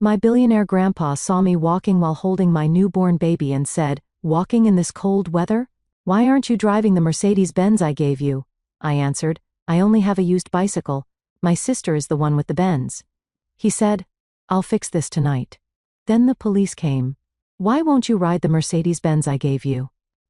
My billionaire grandpa saw me walking while holding my newborn baby and said, "Walking in this cold weather? Why aren't you driving the Mercedes-Benz I gave you?" I answered, "I only have a used bicycle. My sister is the one with the Benz." He said, "I'll fix this tonight." Then the police came. "Why won't you ride the Mercedes-Benz I gave you?"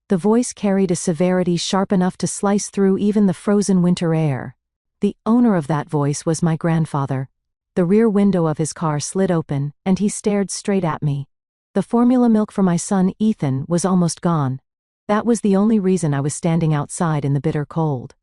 The voice carried a severity sharp enough to slice through even the frozen winter air. The owner of that voice was my grandfather. The rear window of his car slid open, and he stared straight at me. The formula milk for my son Ethan was almost gone. That was the only reason I was standing outside in the bitter cold,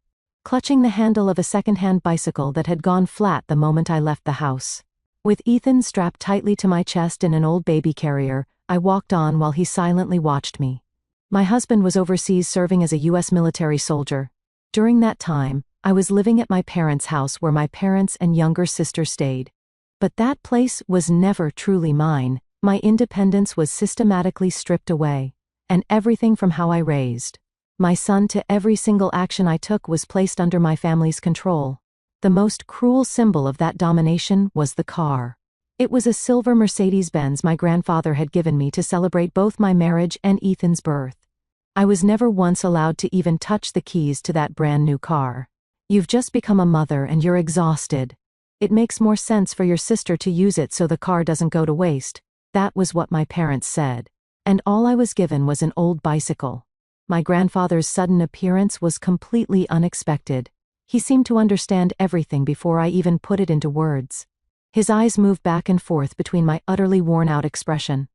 clutching the handle of a second-hand bicycle that had gone flat the moment I left the house. With Ethan strapped tightly to my chest in an old baby carrier, I walked on while he silently watched me. My husband was overseas serving as a U.S. military soldier. During that time, I was living at my parents' house where my parents and younger sister stayed. But that place was never truly mine. My independence was systematically stripped away, and everything from how I raised my son to every single action I took was placed under my family's control. The most cruel symbol of that domination was the car. It was a silver Mercedes-Benz my grandfather had given me to celebrate both my marriage and Ethan's birth. I was never once allowed to even touch the keys to that brand new car. "You've just become a mother and you're exhausted. It makes more sense for your sister to use it so the car doesn't go to waste." That was what my parents said. And all I was given was an old bicycle. My grandfather's sudden appearance was completely unexpected. He seemed to understand everything before I even put it into words. His eyes moved back and forth between my utterly worn-out expression,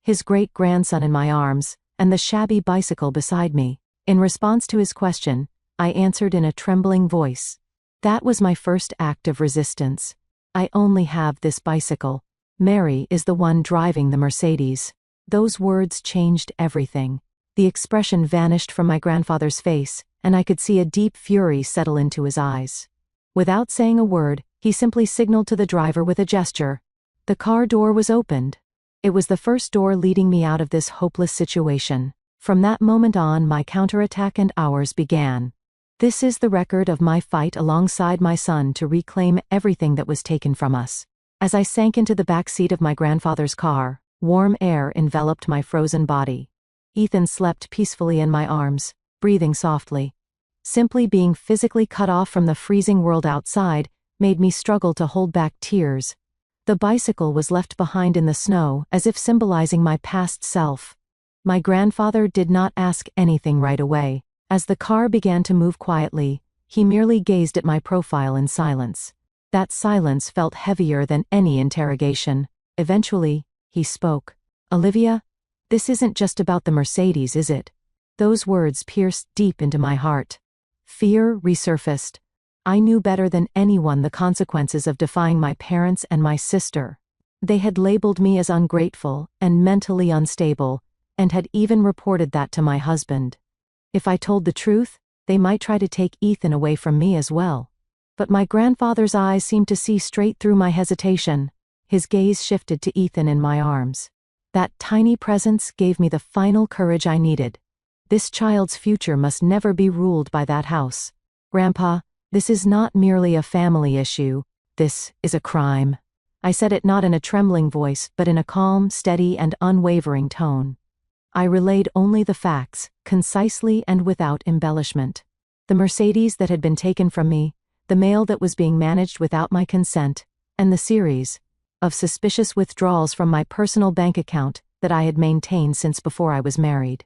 his great-grandson in my arms, and the shabby bicycle beside me. In response to his question, I answered in a trembling voice. "That was my first act of resistance. I only have this bicycle. Mary is the one driving the Mercedes." Those words changed everything. The expression vanished from my grandfather's face, and I could see a deep fury settle into his eyes. Without saying a word, he simply signaled to the driver with a gesture. The car door was opened. It was the first door leading me out of this hopeless situation. From that moment on, my counterattack and ours began. This is the record of my fight alongside my son to reclaim everything that was taken from us. As I sank into the back seat of my grandfather's car, warm air enveloped my frozen body. Ethan slept peacefully in my arms, breathing softly. Simply being physically cut off from the freezing world outside made me struggle to hold back tears. The bicycle was left behind in the snow, as if symbolizing my past self. My grandfather did not ask anything right away. As the car began to move quietly, he merely gazed at my profile in silence. That silence felt heavier than any interrogation. Eventually, he spoke. "Olivia, this isn't just about the Mercedes, is it?" Those words pierced deep into my heart. Fear resurfaced. I knew better than anyone the consequences of defying my parents and my sister. They had labeled me as ungrateful and mentally unstable, and had even reported that to my husband. If I told the truth, they might try to take Ethan away from me as well. But my grandfather's eyes seemed to see straight through my hesitation. His gaze shifted to Ethan in my arms. That tiny presence gave me the final courage I needed. This child's future must never be ruled by that house. "Grandpa, this is not merely a family issue. This is a crime." I said it not in a trembling voice, but in a calm, steady, and unwavering tone. I relayed only the facts, concisely and without embellishment. The Mercedes that had been taken from me, the mail that was being managed without my consent, and the series of suspicious withdrawals from my personal bank account that I had maintained since before I was married.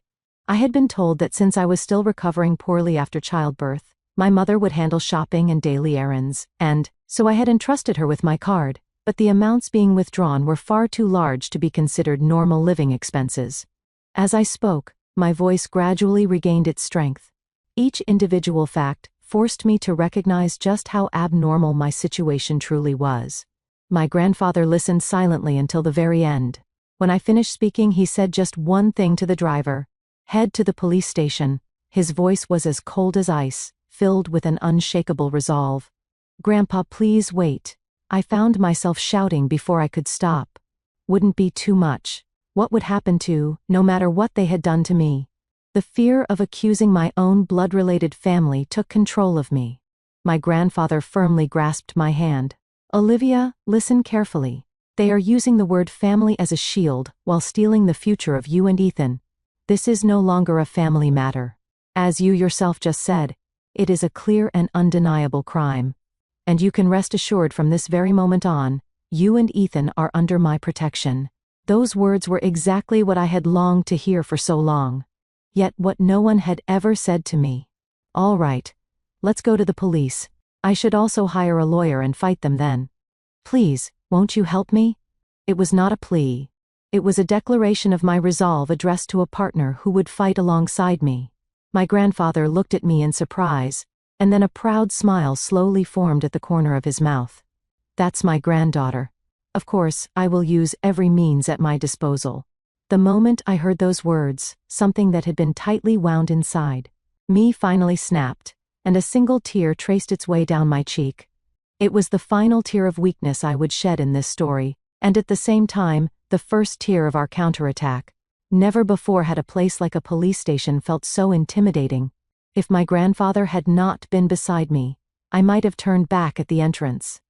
I had been told that since I was still recovering poorly after childbirth, my mother would handle shopping and daily errands, and so I had entrusted her with my card, but the amounts being withdrawn were far too large to be considered normal living expenses. As I spoke, my voice gradually regained its strength. Each individual fact forced me to recognize just how abnormal my situation truly was. My grandfather listened silently until the very end. When I finished speaking, he said just one thing to the driver: "Head to the police station." His voice was as cold as ice, filled with an unshakable resolve. "Grandpa, please wait." I found myself shouting before I could stop. Wouldn't be too much. What would happen to, no matter what they had done to me? The fear of accusing my own blood-related family took control of me. My grandfather firmly grasped my hand. "Olivia, listen carefully. They are using the word family as a shield while stealing the future of you and Ethan. This is no longer a family matter. As you yourself just said, it is a clear and undeniable crime. And you can rest assured from this very moment on, you and Ethan are under my protection. Those words were exactly what I had longed to hear for so long. Yet what no one had ever said to me. All right. Let's go to the police. I should also hire a lawyer and fight them then. Please, won't you help me? It was not a plea. It was a declaration of my resolve addressed to a partner who would fight alongside me. My grandfather looked at me in surprise, and then a proud smile slowly formed at the corner of his mouth. That's my granddaughter. Of course, I will use every means at my disposal. The moment I heard those words, something that had been tightly wound inside me finally snapped, and a single tear traced its way down my cheek. It was the final tear of weakness I would shed in this story, and at the same time, the first tear of our counterattack. Never before had a place like a police station felt so intimidating. If my grandfather had not been beside me, I might have turned back at the entrance.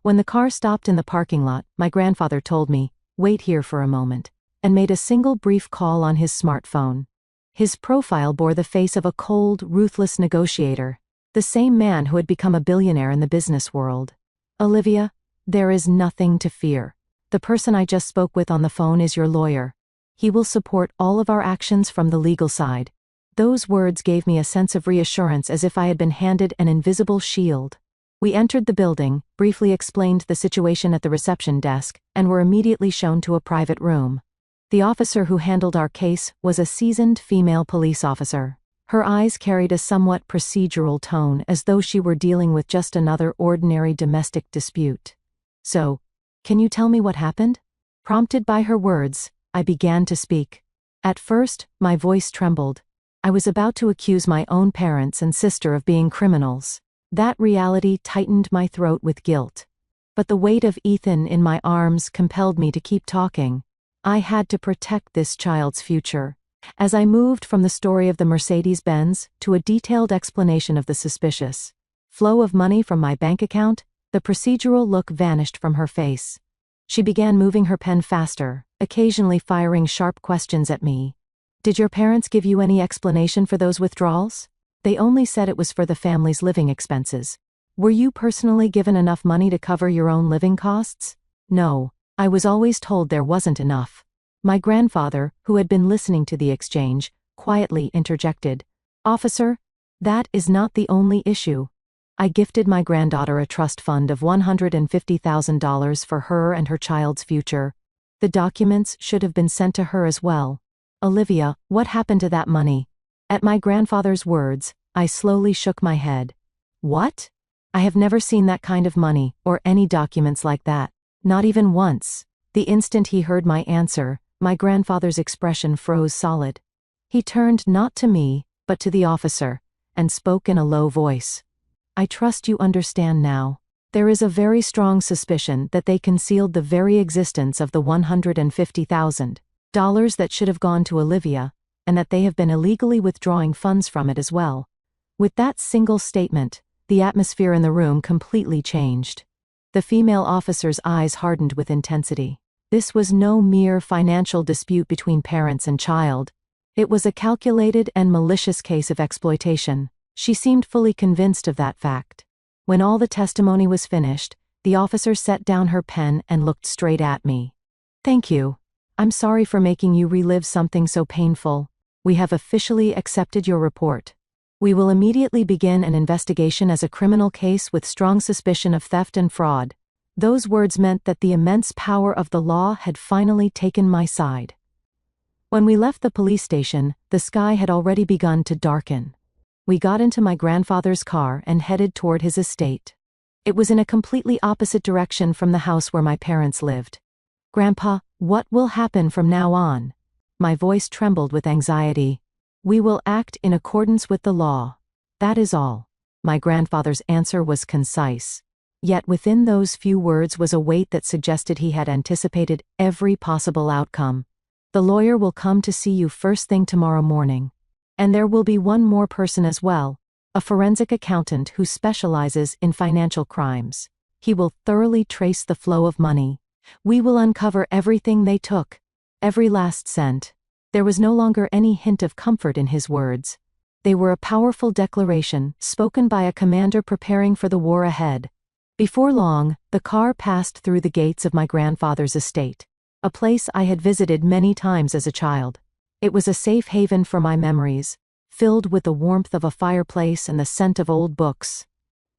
When the car stopped in the parking lot, my grandfather told me, "Wait here for a moment," and made a single brief call on his smartphone. His profile bore the face of a cold, ruthless negotiator, the same man who had become a billionaire in the business world. "Olivia, there is nothing to fear. The person I just spoke with on the phone is your lawyer. He will support all of our actions from the legal side." Those words gave me a sense of reassurance as if I had been handed an invisible shield. We entered the building, briefly explained the situation at the reception desk, and were immediately shown to a private room. The officer who handled our case was a seasoned female police officer. Her eyes carried a somewhat procedural tone, as though she were dealing with just another ordinary domestic dispute. "So, can you tell me what happened?" Prompted by her words, I began to speak. At first, my voice trembled. I was about to accuse my own parents and sister of being criminals. That reality tightened my throat with guilt. But the weight of Ethan in my arms compelled me to keep talking. I had to protect this child's future. As I moved from the story of the Mercedes-Benz to a detailed explanation of the suspicious flow of money from my bank account, the procedural look vanished from her face. She began moving her pen faster, occasionally firing sharp questions at me. "Did your parents give you any explanation for those withdrawals?" "They only said it was for the family's living expenses." "Were you personally given enough money to cover your own living costs?" "No. I was always told there wasn't enough." My grandfather, who had been listening to the exchange, quietly interjected, "Officer, that is not the only issue. I gifted my granddaughter a trust fund of $150,000 for her and her child's future. The documents should have been sent to her as well. Olivia, what happened to that money?" At my grandfather's words, I slowly shook my head. "What? I have never seen that kind of money, or any documents like that. Not even once." The instant he heard my answer, my grandfather's expression froze solid. He turned not to me, but to the officer, and spoke in a low voice. "I trust you understand now. There is a very strong suspicion that they concealed the very existence of the $150,000 that should have gone to Olivia, and that they have been illegally withdrawing funds from it as well." With that single statement, the atmosphere in the room completely changed. The female officer's eyes hardened with intensity. This was no mere financial dispute between parents and child. It was a calculated and malicious case of exploitation. She seemed fully convinced of that fact. When all the testimony was finished, the officer set down her pen and looked straight at me. "Thank you. I'm sorry for making you relive something so painful. We have officially accepted your report. We will immediately begin an investigation as a criminal case with strong suspicion of theft and fraud." Those words meant that the immense power of the law had finally taken my side. When we left the police station, the sky had already begun to darken. We got into my grandfather's car and headed toward his estate. It was in a completely opposite direction from the house where my parents lived. "Grandpa, what will happen from now on?" My voice trembled with anxiety. "We will act in accordance with the law. That is all." My grandfather's answer was concise. Yet within those few words was a weight that suggested he had anticipated every possible outcome. "The lawyer will come to see you first thing tomorrow morning. And there will be one more person as well, a forensic accountant who specializes in financial crimes. He will thoroughly trace the flow of money, We will uncover everything they took. Every last cent. There was no longer any hint of comfort in his words. They were a powerful declaration, spoken by a commander preparing for the war ahead. Before long, the car passed through the gates of my grandfather's estate, a place I had visited many times as a child. It was a safe haven for my memories, filled with the warmth of a fireplace and the scent of old books.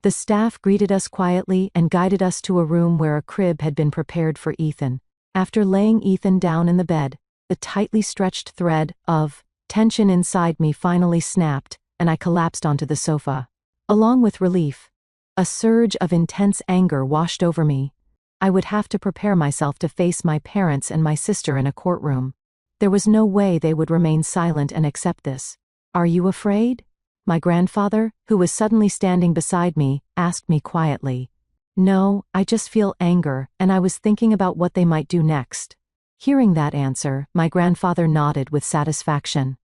The staff greeted us quietly and guided us to a room where a crib had been prepared for Ethan. After laying Ethan down in the bed, the tightly stretched thread of tension inside me finally snapped, and I collapsed onto the sofa. Along with relief, a surge of intense anger washed over me. I would have to prepare myself to face my parents and my sister in a courtroom. There was no way they would remain silent and accept this. "Are you afraid?" My grandfather, who was suddenly standing beside me, asked me quietly. "No, I just feel anger, and I was thinking about what they might do next." Hearing that answer, my grandfather nodded with satisfaction.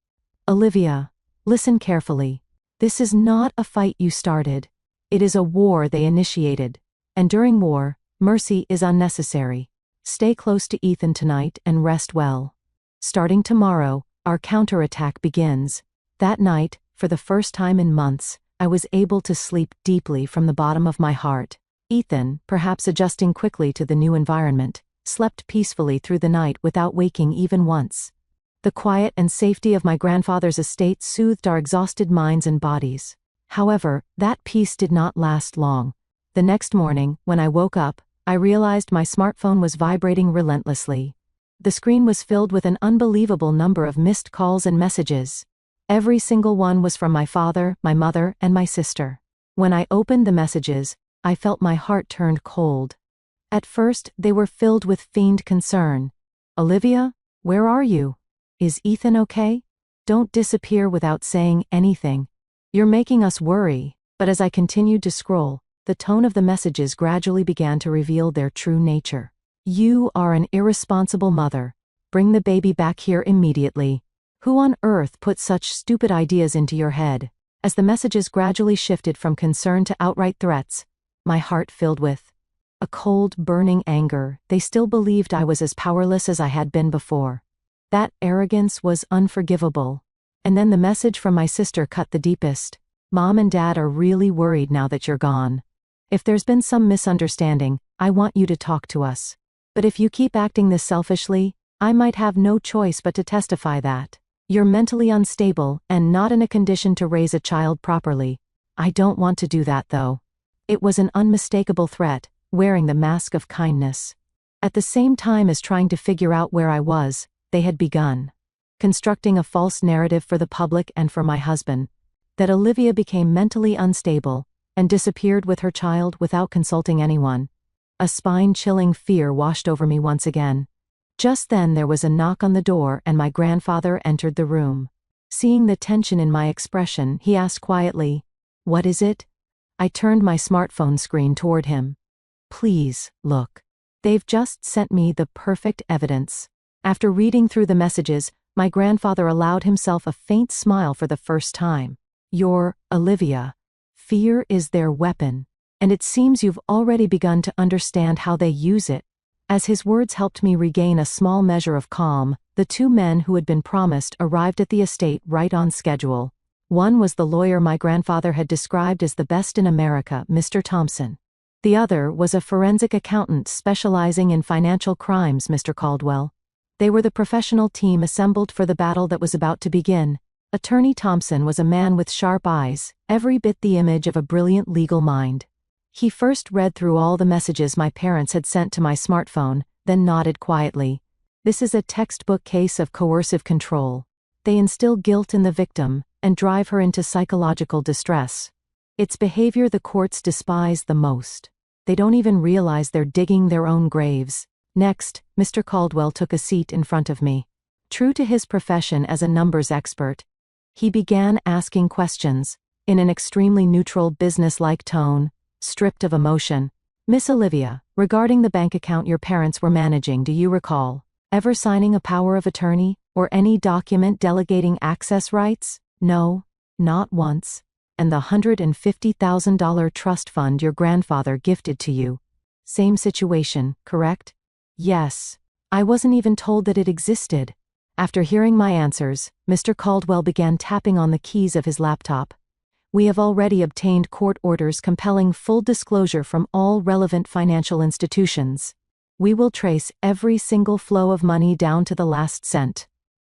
"Olivia, listen carefully. This is not a fight you started. It is a war they initiated. And during war, mercy is unnecessary. Stay close to Ethan tonight and rest well. Starting tomorrow, our counterattack begins." That night, for the first time in months, I was able to sleep deeply from the bottom of my heart. Ethan, perhaps adjusting quickly to the new environment, slept peacefully through the night without waking even once. The quiet and safety of my grandfather's estate soothed our exhausted minds and bodies. However, that peace did not last long. The next morning, when I woke up, I realized my smartphone was vibrating relentlessly. The screen was filled with an unbelievable number of missed calls and messages. Every single one was from my father, my mother, and my sister. When I opened the messages, I felt my heart turned cold. At first, they were filled with feigned concern. "Olivia, where are you? Is Ethan okay? Don't disappear without saying anything. You're making us worry." But as I continued to scroll, the tone of the messages gradually began to reveal their true nature. "You are an irresponsible mother. Bring the baby back here immediately. Who on earth put such stupid ideas into your head?" As the messages gradually shifted from concern to outright threats, my heart filled with a cold, burning anger. They still believed I was as powerless as I had been before. That arrogance was unforgivable. And then the message from my sister cut the deepest. "Mom and Dad are really worried now that you're gone. If there's been some misunderstanding, I want you to talk to us. But if you keep acting this selfishly, I might have no choice but to testify that you're mentally unstable and not in a condition to raise a child properly. I don't want to do that though." It was an unmistakable threat, wearing the mask of kindness. At the same time as trying to figure out where I was, they had begun constructing a false narrative for the public and for my husband, that Olivia became mentally unstable and disappeared with her child without consulting anyone. A spine-chilling fear washed over me once again. Just then there was a knock on the door and my grandfather entered the room. Seeing the tension in my expression, he asked quietly, "What is it?" I turned my smartphone screen toward him. "Please, look. They've just sent me the perfect evidence." After reading through the messages, my grandfather allowed himself a faint smile for the first time. "You're Olivia. Fear is their weapon, and it seems you've already begun to understand how they use it." As his words helped me regain a small measure of calm, the two men who had been promised arrived at the estate right on schedule. One was the lawyer my grandfather had described as the best in America, Mr. Thompson. The other was a forensic accountant specializing in financial crimes, Mr. Caldwell. They were the professional team assembled for the battle that was about to begin. Attorney Thompson was a man with sharp eyes, every bit the image of a brilliant legal mind. He first read through all the messages my parents had sent to my smartphone, then nodded quietly. "This is a textbook case of coercive control. They instill guilt in the victim and drive her into psychological distress. It's behavior the courts despise the most. They don't even realize they're digging their own graves." Next, Mr. Caldwell took a seat in front of me. True to his profession as a numbers expert, he began asking questions, in an extremely neutral business-like tone, stripped of emotion. "Miss Olivia, regarding the bank account your parents were managing, do you recall ever signing a power of attorney, or any document delegating access rights?" "No, not once." "And the $150,000 trust fund your grandfather gifted to you? Same situation, correct?" Yes. I wasn't even told that it existed. After hearing my answers, Mr. Caldwell began tapping on the keys of his laptop. We have already obtained court orders compelling full disclosure from all relevant financial institutions. We will trace every single flow of money down to the last cent.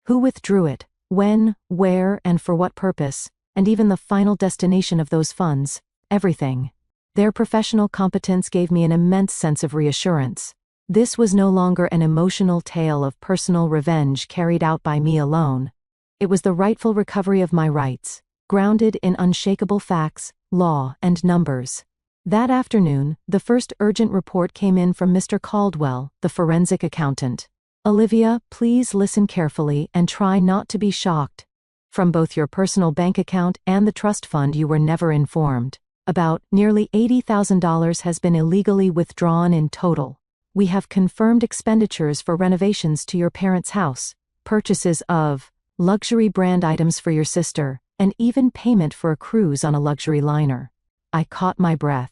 Who withdrew it, when, where, and for what purpose, and even the final destination of those funds, everything. Their professional competence gave me an immense sense of reassurance. This was no longer an emotional tale of personal revenge carried out by me alone. It was the rightful recovery of my rights, grounded in unshakable facts, law, and numbers. That afternoon, the first urgent report came in from Mr. Caldwell, the forensic accountant. Olivia, please listen carefully and try not to be shocked. From both your personal bank account and the trust fund you were never informed. About nearly $80,000 has been illegally withdrawn in total. We have confirmed expenditures for renovations to your parents' house, purchases of luxury brand items for your sister, and even payment for a cruise on a luxury liner. I caught my breath.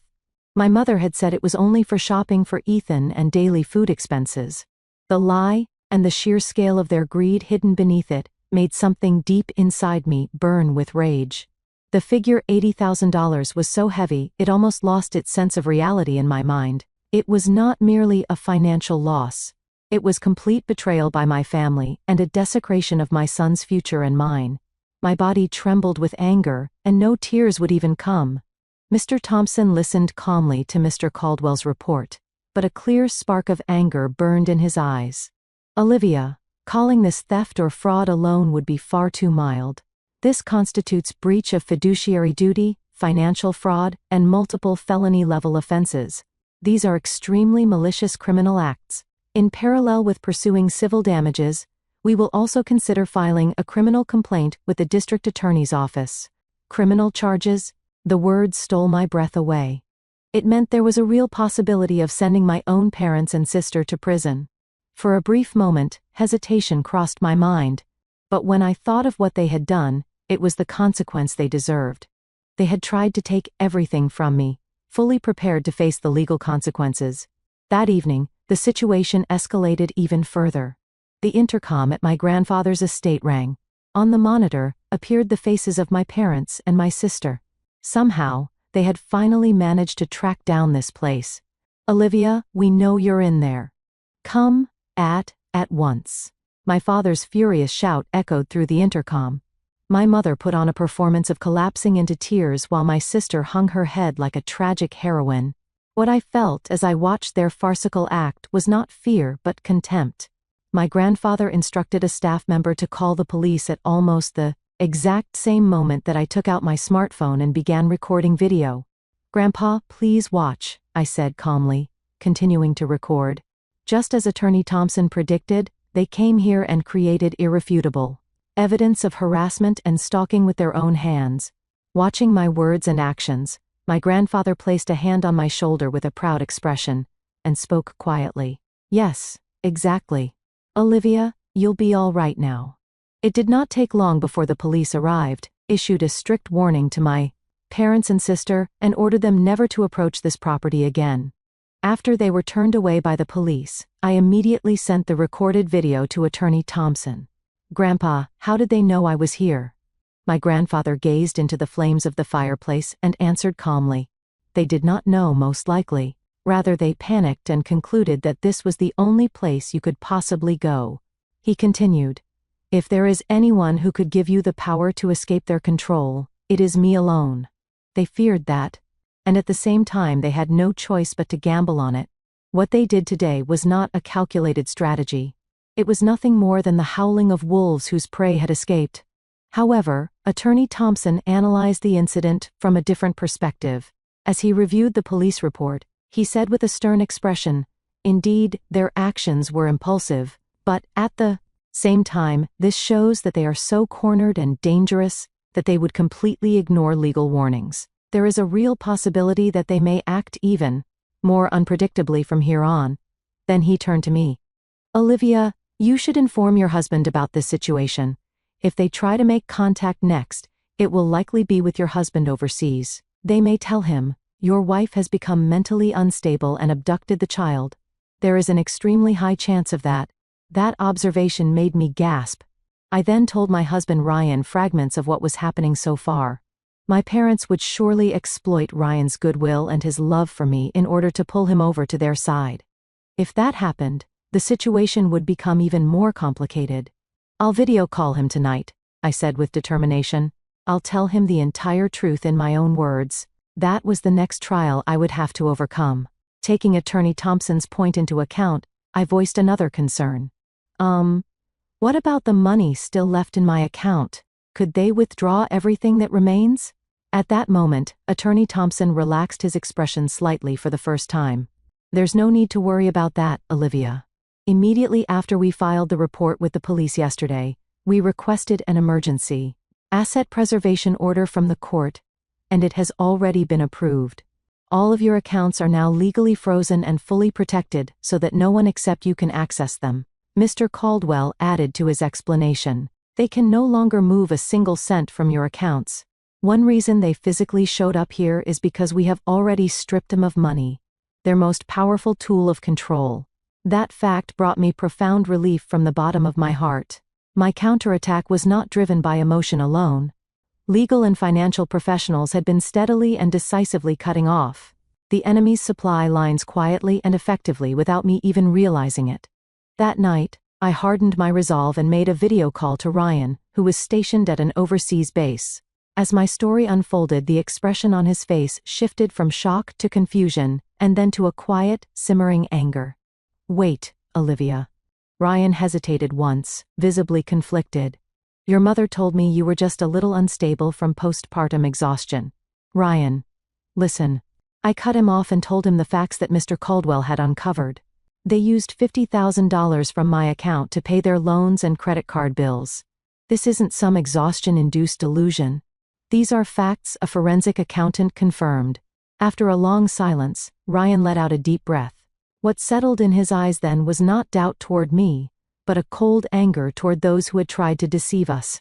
My mother had said it was only for shopping for Ethan and daily food expenses. The lie, and the sheer scale of their greed hidden beneath it, made something deep inside me burn with rage. The figure $80,000 was so heavy it almost lost its sense of reality in my mind. It was not merely a financial loss. It was complete betrayal by my family and a desecration of my son's future and mine. My body trembled with anger, and no tears would even come. Mr. Thompson listened calmly to Mr. Caldwell's report, but a clear spark of anger burned in his eyes. Olivia, calling this theft or fraud alone would be far too mild. This constitutes breach of fiduciary duty, financial fraud, and multiple felony-level offenses. These are extremely malicious criminal acts. In parallel with pursuing civil damages, we will also consider filing a criminal complaint with the district attorney's office. Criminal charges? The words stole my breath away. It meant there was a real possibility of sending my own parents and sister to prison. For a brief moment, hesitation crossed my mind. But when I thought of what they had done, it was the consequence they deserved. They had tried to take everything from me, fully prepared to face the legal consequences. That evening, the situation escalated even further. The intercom at my grandfather's estate rang. On the monitor appeared the faces of my parents and my sister. Somehow, they had finally managed to track down this place. Olivia, we know you're in there. Come, at once. My father's furious shout echoed through the intercom. My mother put on a performance of collapsing into tears while my sister hung her head like a tragic heroine. What I felt as I watched their farcical act was not fear but contempt. My grandfather instructed a staff member to call the police at almost the exact same moment that I took out my smartphone and began recording video. "Grandpa, please watch," I said calmly, continuing to record. Just as Attorney Thompson predicted, they came here and created irrefutable evidence of harassment and stalking with their own hands. Watching my words and actions, my grandfather placed a hand on my shoulder with a proud expression, and spoke quietly. "Yes, exactly. Olivia, you'll be all right now." It did not take long before the police arrived, issued a strict warning to my parents and sister, and ordered them never to approach this property again. After they were turned away by the police, I immediately sent the recorded video to Attorney Thompson. "Grandpa, how did they know I was here?" My grandfather gazed into the flames of the fireplace and answered calmly. "They did not know, most likely. Rather, they panicked and concluded that this was the only place you could possibly go." He continued, "If there is anyone who could give you the power to escape their control, it is me alone. They feared that, and at the same time they had no choice but to gamble on it. What they did today was not a calculated strategy. It was nothing more than the howling of wolves whose prey had escaped." However, Attorney Thompson analyzed the incident from a different perspective. As he reviewed the police report, he said with a stern expression, "Indeed, their actions were impulsive, but at the same time, this shows that they are so cornered and dangerous that they would completely ignore legal warnings. There is a real possibility that they may act even more unpredictably from here on." Then he turned to me. "Olivia, you should inform your husband about this situation. If they try to make contact next, it will likely be with your husband overseas. They may tell him, 'Your wife has become mentally unstable and abducted the child.' There is an extremely high chance of that. That observation made me gasp. I then told my husband Ryan fragments of what was happening so far. My parents would surely exploit Ryan's goodwill and his love for me in order to pull him over to their side. If that happened, the situation would become even more complicated. I'll video call him tonight, I said with determination. I'll tell him the entire truth in my own words. That was the next trial I would have to overcome. Taking Attorney Thompson's point into account, I voiced another concern. What about the money still left in my account? Could they withdraw everything that remains? At that moment, Attorney Thompson relaxed his expression slightly for the first time. There's no need to worry about that, Olivia. Immediately after we filed the report with the police yesterday, we requested an emergency asset preservation order from the court, and it has already been approved. All of your accounts are now legally frozen and fully protected so that no one except you can access them. Mr. Caldwell added to his explanation. They can no longer move a single cent from your accounts. One reason they physically showed up here is because we have already stripped them of money, their most powerful tool of control. That fact brought me profound relief from the bottom of my heart. My counterattack was not driven by emotion alone. Legal and financial professionals had been steadily and decisively cutting off the enemy's supply lines quietly and effectively without me even realizing it. That night, I hardened my resolve and made a video call to Ryan, who was stationed at an overseas base. As my story unfolded, the expression on his face shifted from shock to confusion, and then to a quiet, simmering anger. Wait, Olivia. Ryan hesitated once, visibly conflicted. Your mother told me you were just a little unstable from postpartum exhaustion. Ryan. Listen. I cut him off and told him the facts that Mr. Caldwell had uncovered. They used $50,000 from my account to pay their loans and credit card bills. This isn't some exhaustion-induced delusion. These are facts a forensic accountant confirmed. After a long silence, Ryan let out a deep breath. What settled in his eyes then was not doubt toward me, but a cold anger toward those who had tried to deceive us.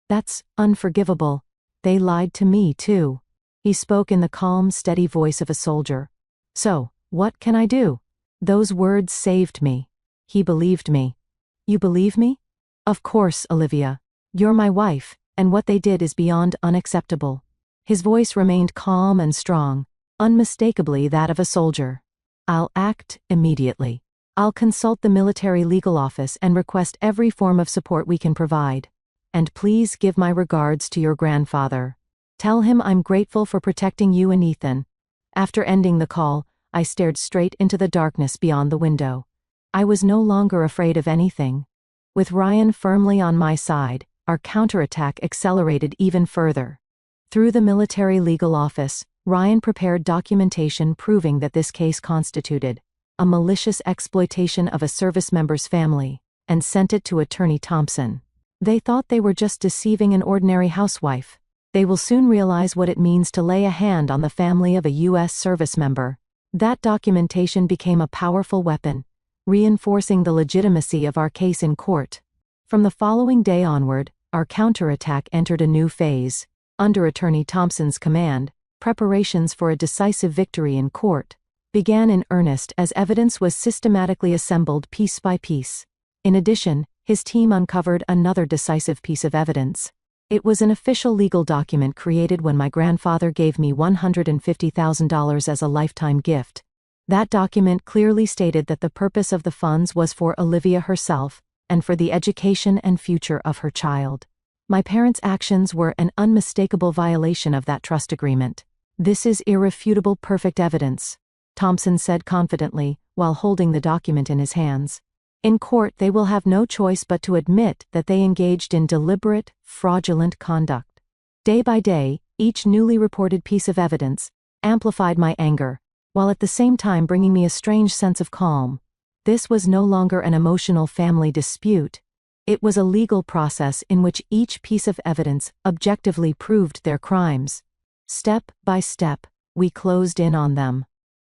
That's unforgivable. They lied to me, too. He spoke in the calm, steady voice of a soldier. So, what can I do? Those words saved me. He believed me. You believe me? Of course, Olivia. You're my wife, and what they did is beyond unacceptable. His voice remained calm and strong, unmistakably that of a soldier. I'll act immediately. I'll consult the military legal office and request every form of support we can provide. And please give my regards to your grandfather. Tell him I'm grateful for protecting you and Ethan. After ending the call, I stared straight into the darkness beyond the window. I was no longer afraid of anything. With Ryan firmly on my side, our counterattack accelerated even further. Through the military legal office, Ryan prepared documentation proving that this case constituted a malicious exploitation of a service member's family, and sent it to Attorney Thompson. They thought they were just deceiving an ordinary housewife. They will soon realize what it means to lay a hand on the family of a U.S. service member. That documentation became a powerful weapon, reinforcing the legitimacy of our case in court. From the following day onward, our counterattack entered a new phase. Under Attorney Thompson's command, preparations for a decisive victory in court began in earnest as evidence was systematically assembled piece by piece. In addition, his team uncovered another decisive piece of evidence. It was an official legal document created when my grandfather gave me $150,000 as a lifetime gift. That document clearly stated that the purpose of the funds was for Olivia herself, and for the education and future of her child. My parents' actions were an unmistakable violation of that trust agreement. This is irrefutable perfect evidence, Thompson said confidently, while holding the document in his hands. In court they will have no choice but to admit that they engaged in deliberate, fraudulent conduct. Day by day, each newly reported piece of evidence amplified my anger, while at the same time bringing me a strange sense of calm. This was no longer an emotional family dispute. It was a legal process in which each piece of evidence objectively proved their crimes. Step by step, we closed in on them.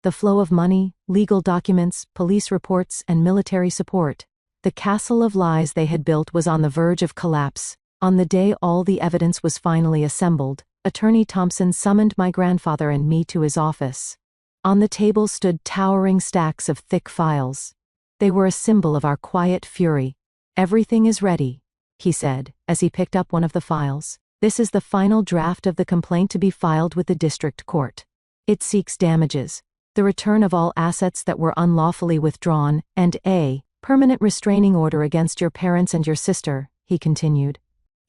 The flow of money, legal documents, police reports, and military support. The castle of lies they had built was on the verge of collapse. On the day all the evidence was finally assembled, Attorney Thompson summoned my grandfather and me to his office. On the table stood towering stacks of thick files. They were a symbol of our quiet fury. "Everything is ready," he said, as he picked up one of the files. "This is the final draft of the complaint to be filed with the district court. It seeks damages, the return of all assets that were unlawfully withdrawn, and a permanent restraining order against your parents and your sister," he continued.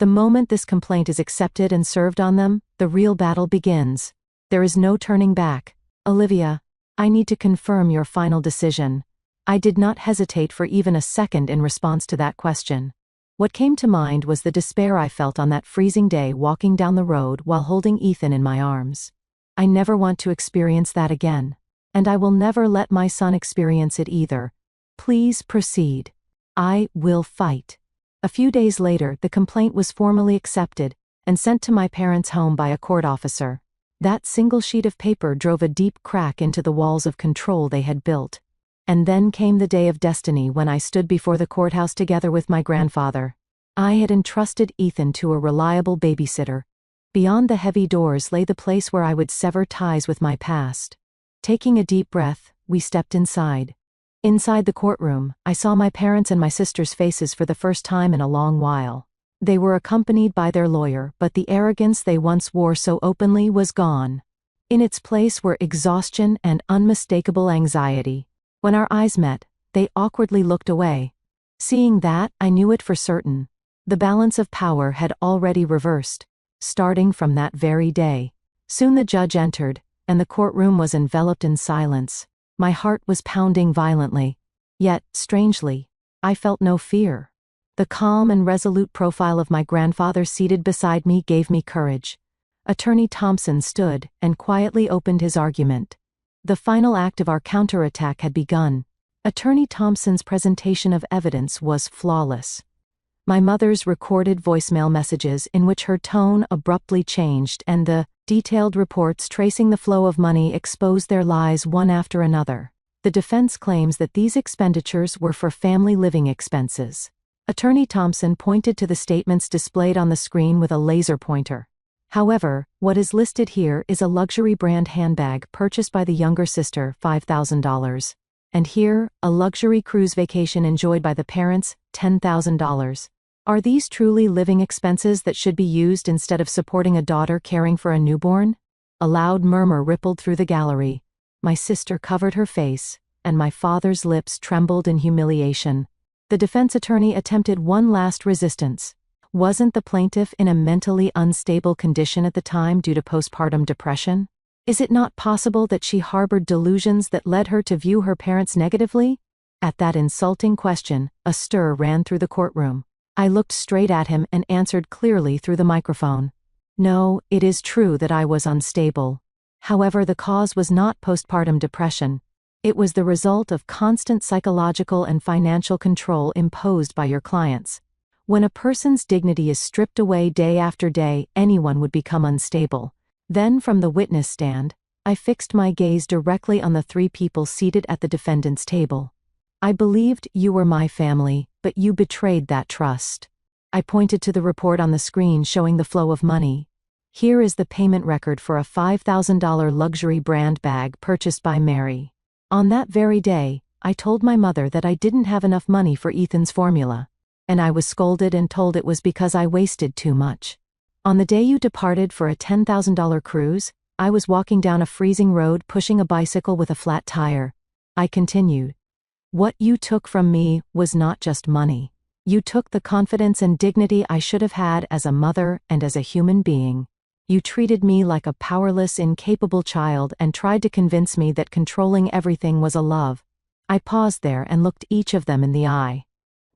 "The moment this complaint is accepted and served on them, the real battle begins. There is no turning back. Olivia, I need to confirm your final decision." I did not hesitate for even a second in response to that question. What came to mind was the despair I felt on that freezing day walking down the road while holding Ethan in my arms. I never want to experience that again. And I will never let my son experience it either. Please proceed. I will fight. A few days later, the complaint was formally accepted and sent to my parents' home by a court officer. That single sheet of paper drove a deep crack into the walls of control they had built. And then came the day of destiny when I stood before the courthouse together with my grandfather. I had entrusted Ethan to a reliable babysitter. Beyond the heavy doors lay the place where I would sever ties with my past. Taking a deep breath, we stepped inside. Inside the courtroom, I saw my parents and my sister's faces for the first time in a long while. They were accompanied by their lawyer, but the arrogance they once wore so openly was gone. In its place were exhaustion and unmistakable anxiety. When our eyes met, they awkwardly looked away. Seeing that, I knew it for certain. The balance of power had already reversed, starting from that very day. Soon the judge entered, and the courtroom was enveloped in silence. My heart was pounding violently. Yet, strangely, I felt no fear. The calm and resolute profile of my grandfather seated beside me gave me courage. Attorney Thompson stood and quietly opened his argument. The final act of our counterattack had begun. Attorney Thompson's presentation of evidence was flawless. My mother's recorded voicemail messages in which her tone abruptly changed and the detailed reports tracing the flow of money exposed their lies one after another. The defense claims that these expenditures were for family living expenses. Attorney Thompson pointed to the statements displayed on the screen with a laser pointer. However, what is listed here is a luxury brand handbag purchased by the younger sister, $5,000. And here, a luxury cruise vacation enjoyed by the parents, $10,000. Are these truly living expenses that should be used instead of supporting a daughter caring for a newborn? A loud murmur rippled through the gallery. My sister covered her face, and my father's lips trembled in humiliation. The defense attorney attempted one last resistance. Wasn't the plaintiff in a mentally unstable condition at the time due to postpartum depression? Is it not possible that she harbored delusions that led her to view her parents negatively? At that insulting question, a stir ran through the courtroom. I looked straight at him and answered clearly through the microphone. No, it is true that I was unstable. However, the cause was not postpartum depression. It was the result of constant psychological and financial control imposed by your clients. When a person's dignity is stripped away day after day, anyone would become unstable. Then from the witness stand, I fixed my gaze directly on the three people seated at the defendant's table. I believed you were my family, but you betrayed that trust. I pointed to the report on the screen showing the flow of money. Here is the payment record for a $5,000 luxury brand bag purchased by Mary. On that very day, I told my mother that I didn't have enough money for Ethan's formula. And I was scolded and told it was because I wasted too much. On the day you departed for a $10,000 cruise, I was walking down a freezing road pushing a bicycle with a flat tire. I continued. What you took from me was not just money. You took the confidence and dignity I should have had as a mother and as a human being. You treated me like a powerless, incapable child and tried to convince me that controlling everything was a love. I paused there and looked each of them in the eye.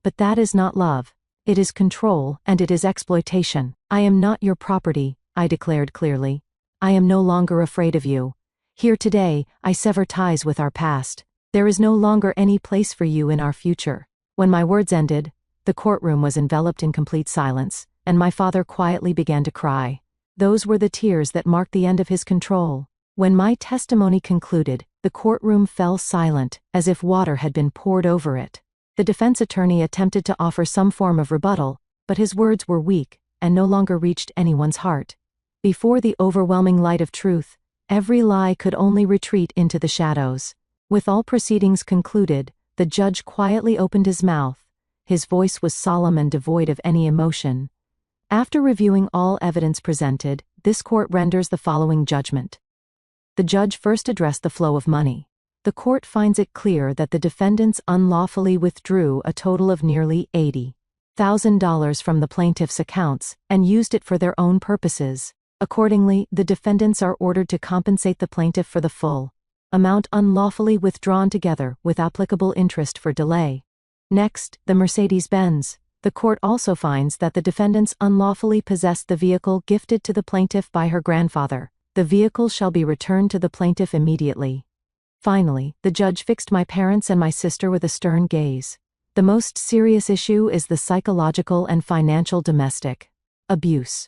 But that is not love. It is control, and it is exploitation. I am not your property, I declared clearly. I am no longer afraid of you. Here today, I sever ties with our past. There is no longer any place for you in our future. When my words ended, the courtroom was enveloped in complete silence, and my father quietly began to cry. Those were the tears that marked the end of his control. When my testimony concluded, the courtroom fell silent, as if water had been poured over it. The defense attorney attempted to offer some form of rebuttal, but his words were weak and no longer reached anyone's heart. Before the overwhelming light of truth, Every lie could only retreat into the shadows. With all proceedings concluded, the judge quietly opened his mouth. His voice was solemn and devoid of any emotion. After reviewing all evidence presented, this court renders the following judgment. The judge first addressed the flow of money. The court finds it clear that the defendants unlawfully withdrew a total of nearly $80,000 from the plaintiff's accounts and used it for their own purposes. Accordingly, the defendants are ordered to compensate the plaintiff for the full amount unlawfully withdrawn together with applicable interest for delay. Next, the Mercedes-Benz. The court also finds that the defendants unlawfully possessed the vehicle gifted to the plaintiff by her grandfather. The vehicle shall be returned to the plaintiff immediately. Finally, the judge fixed my parents and my sister with a stern gaze. The most serious issue is the psychological and financial domestic abuse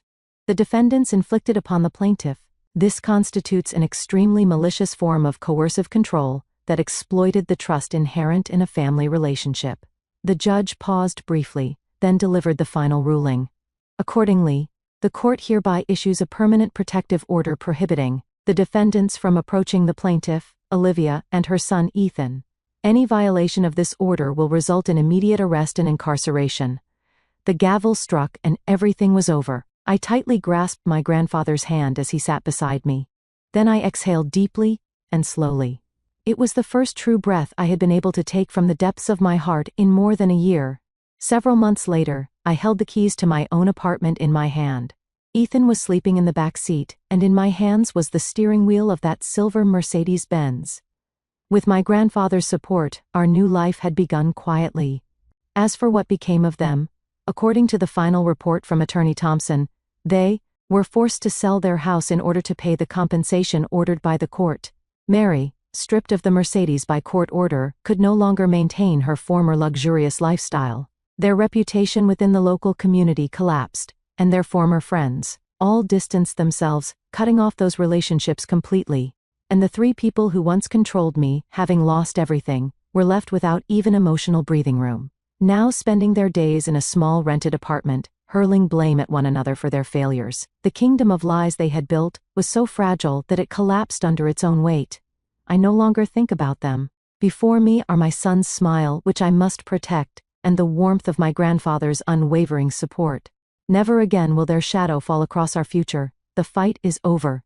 the defendants inflicted upon the plaintiff. This constitutes an extremely malicious form of coercive control that exploited the trust inherent in a family relationship. The judge paused briefly, then delivered the final ruling. Accordingly, the court hereby issues a permanent protective order prohibiting the defendants from approaching the plaintiff, Olivia, and her son Ethan. Any violation of this order will result in immediate arrest and incarceration. The gavel struck and everything was over. I tightly grasped my grandfather's hand as he sat beside me. Then I exhaled deeply and slowly. It was the first true breath I had been able to take from the depths of my heart in more than a year. Several months later, I held the keys to my own apartment in my hand. Ethan was sleeping in the back seat, and in my hands was the steering wheel of that silver Mercedes-Benz. With my grandfather's support, our new life had begun quietly. As for what became of them, according to the final report from Attorney Thompson, they were forced to sell their house in order to pay the compensation ordered by the court. Mary, stripped of the Mercedes by court order, could no longer maintain her former luxurious lifestyle. Their reputation within the local community collapsed, and their former friends all distanced themselves, cutting off those relationships completely. And the three people who once controlled me, having lost everything, were left without even emotional breathing room. Now spending their days in a small rented apartment, hurling blame at one another for their failures. The kingdom of lies they had built was so fragile that it collapsed under its own weight. I no longer think about them. Before me are my son's smile, which I must protect, and the warmth of my grandfather's unwavering support. Never again will their shadow fall across our future. The fight is over.